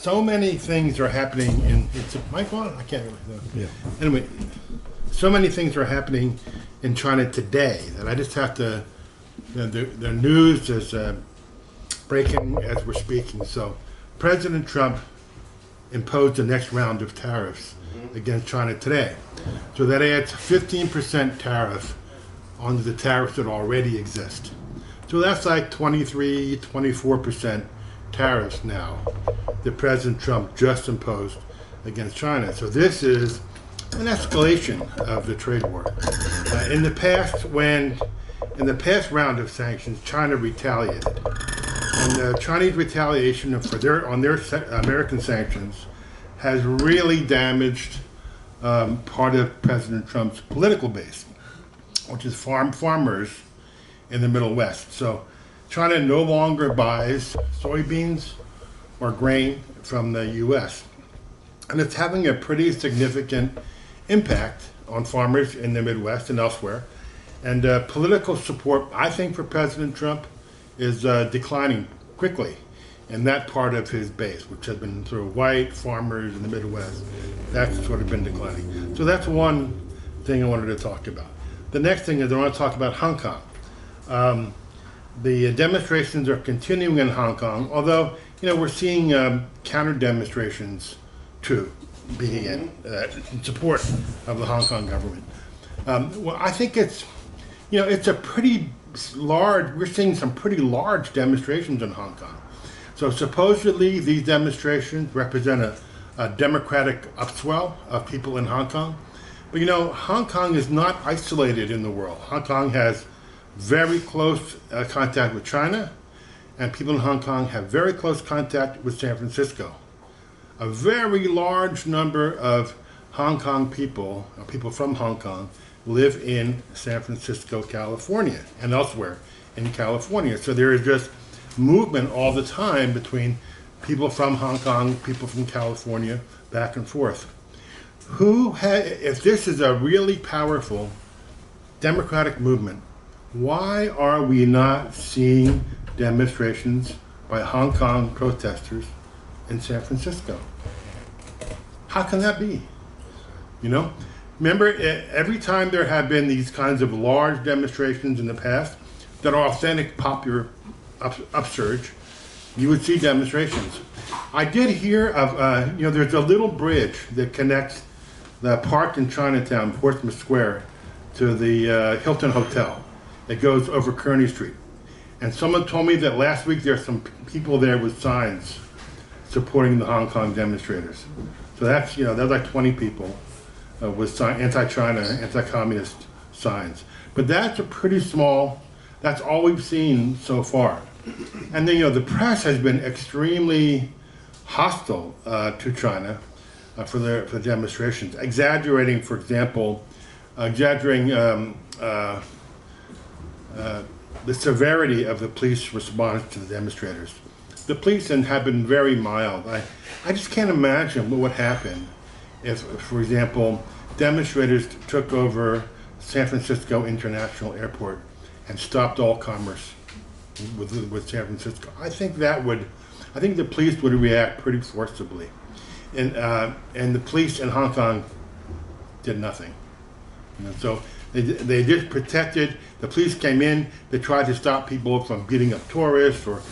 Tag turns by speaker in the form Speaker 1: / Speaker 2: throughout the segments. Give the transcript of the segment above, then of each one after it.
Speaker 1: so many things are happening in. It's my fault. I can't really know.
Speaker 2: Yeah.
Speaker 1: Anyway, so many things are happening in China today that I just have to. The news is breaking as we're speaking. So, President Trump imposed the next round of tariffs against China today. So that adds 15% tariff on the tariffs that already exist. So that's like 23, 24% tariffs now that President Trump just imposed against China. So this is an escalation of the trade war. In the past round of sanctions, China retaliated. And the Chinese retaliation on their American sanctions has really damaged part of President Trump's political base, which is farmers in the Middle West. So China no longer buys soybeans or grain from the U.S. And it's having a pretty significant impact on farmers in the Midwest and elsewhere. And political support, I think, for President Trump is declining quickly in that part of his base, which has been sort of white farmers in the Midwest. That's sort of been declining. So that's one thing I wanted to talk about. The next thing is I want to talk about Hong Kong. The demonstrations are continuing in Hong Kong, although we're seeing counter demonstrations too being in support of the Hong Kong government. Well, I think it's a pretty large. We're seeing some pretty large demonstrations in Hong Kong. So supposedly these demonstrations represent a democratic upswell of people in Hong Kong. But Hong Kong is not isolated in the world. Hong Kong has very close contact with China, and people in Hong Kong have very close contact with San Francisco. A very large number of Hong Kong people, or people from Hong Kong, live in San Francisco, California, and elsewhere in California. So there is just movement all the time between people from Hong Kong, people from California, back and forth. If this is a really powerful democratic movement, why are we not seeing demonstrations by Hong Kong protesters in San Francisco? How can that be? Remember, every time there have been these kinds of large demonstrations in the past that are authentic popular upsurge, you would see demonstrations. I did hear of, there's a little bridge that connects the park in Chinatown, Portsmouth Square, to the Hilton Hotel. It goes over Kearny Street. And someone told me that last week there are some people there with signs supporting the Hong Kong demonstrators. So that's, there's like 20 people with anti-China, anti-communist signs. But that's a pretty small, that's all we've seen so far. And then, the press has been extremely hostile to China for the demonstrations, exaggerating, for example, the severity of the police response to the demonstrators. The police have been very mild. I just can't imagine what would happen if, for example, demonstrators took over San Francisco International Airport and stopped all commerce with San Francisco. I think the police would react pretty forcibly. And the police in Hong Kong did nothing. So they just protected. The police came in. They tried to stop people from beating up tourists or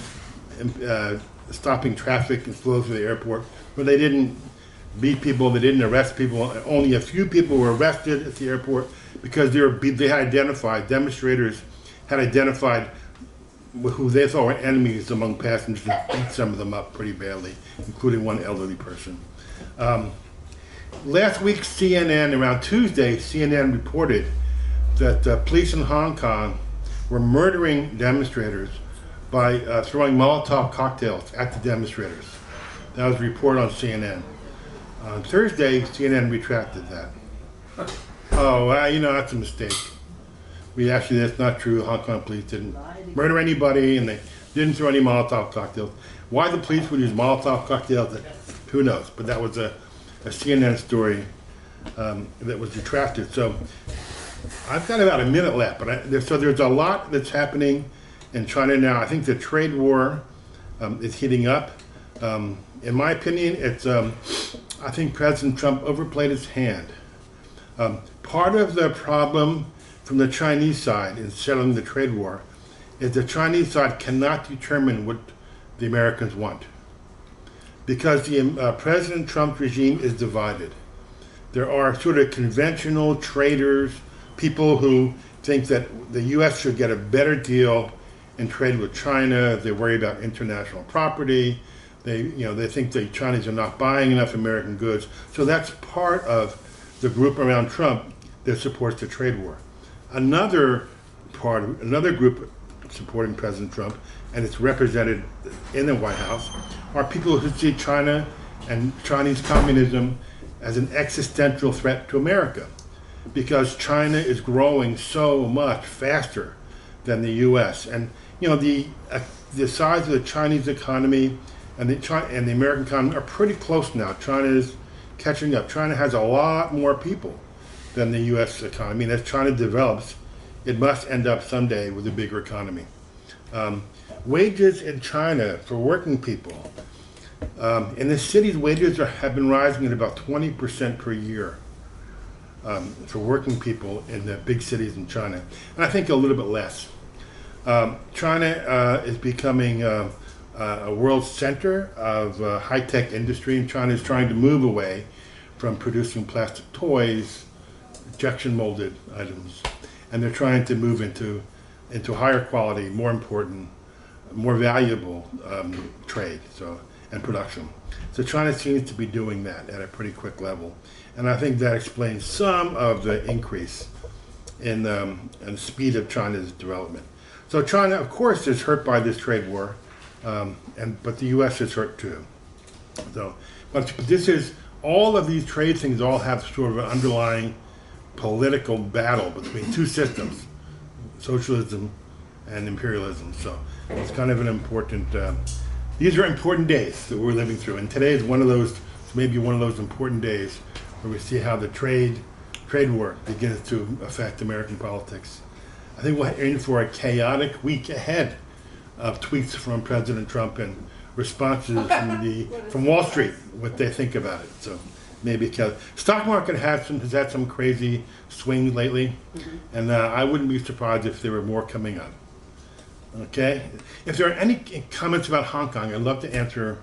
Speaker 1: stopping traffic and flow through the airport. But they didn't beat people. They didn't arrest people. Only a few people were arrested at the airport because they had identified, demonstrators had identified who they thought were enemies among passengers and beat some of them up pretty badly, including one elderly person. Last week, around Tuesday, CNN reported that police in Hong Kong were murdering demonstrators by throwing Molotov cocktails at the demonstrators. That was a report on CNN. On Thursday, CNN retracted that. Oh, that's a mistake. That's not true. Hong Kong police didn't murder anybody, and they didn't throw any Molotov cocktails. Why the police would use Molotov cocktails, who knows? But that was a CNN story that was retracted. So I've got about a minute left, but there's a lot that's happening in China now. I think the trade war is heating up. In my opinion, I think President Trump overplayed his hand. Part of the problem from the Chinese side in settling the trade war is the Chinese side cannot determine what the Americans want, because the President Trump regime is divided. There are sort of conventional traders, people who think that the U.S. should get a better deal in trade with China. They worry about international property. They think the Chinese are not buying enough American goods. So that's part of the group around Trump that supports the trade war. Another group supporting President Trump, and it's represented in the White House, are people who see China and Chinese communism as an existential threat to America, because China is growing so much faster than the U.S. And the size of the Chinese economy and the American economy are pretty close now. China is catching up. China has a lot more people than the U.S. economy, and as China develops, it must end up someday with a bigger economy. Wages in China for working people, in the cities, wages have been rising at about 20% per year for working people in the big cities in China, and I think a little bit less. China is becoming a world center of high-tech industry, and China is trying to move away from producing plastic toys, injection molded items, and they're trying to move into higher quality, more important, more valuable trade and production. So China seems to be doing that at a pretty quick level, and I think that explains some of the increase in the speed of China's development. So China, of course, is hurt by this trade war, but the U.S. is hurt too. But all of these trade things all have sort of an underlying political battle between two systems, socialism and imperialism. So it's kind of an important, these are important days that we're living through. And today is maybe one of those important days where we see how the trade war begins to affect American politics. I think we're in for a chaotic week ahead of tweets from President Trump and responses from Wall Street, what they think about it. So maybe stock market has had some crazy swings lately, and I wouldn't be surprised if there were more coming up. Okay, if there are any comments about Hong Kong, I'd love to answer.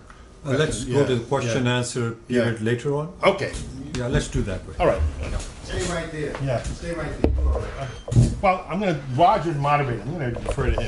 Speaker 2: Let's go to the question answer period later on.
Speaker 1: Okay.
Speaker 2: Yeah, let's do that way.
Speaker 1: All right.
Speaker 3: Stay right there.
Speaker 1: Yeah.
Speaker 3: Stay right there.
Speaker 1: Well, Roger's moderating. I'm going to defer to him.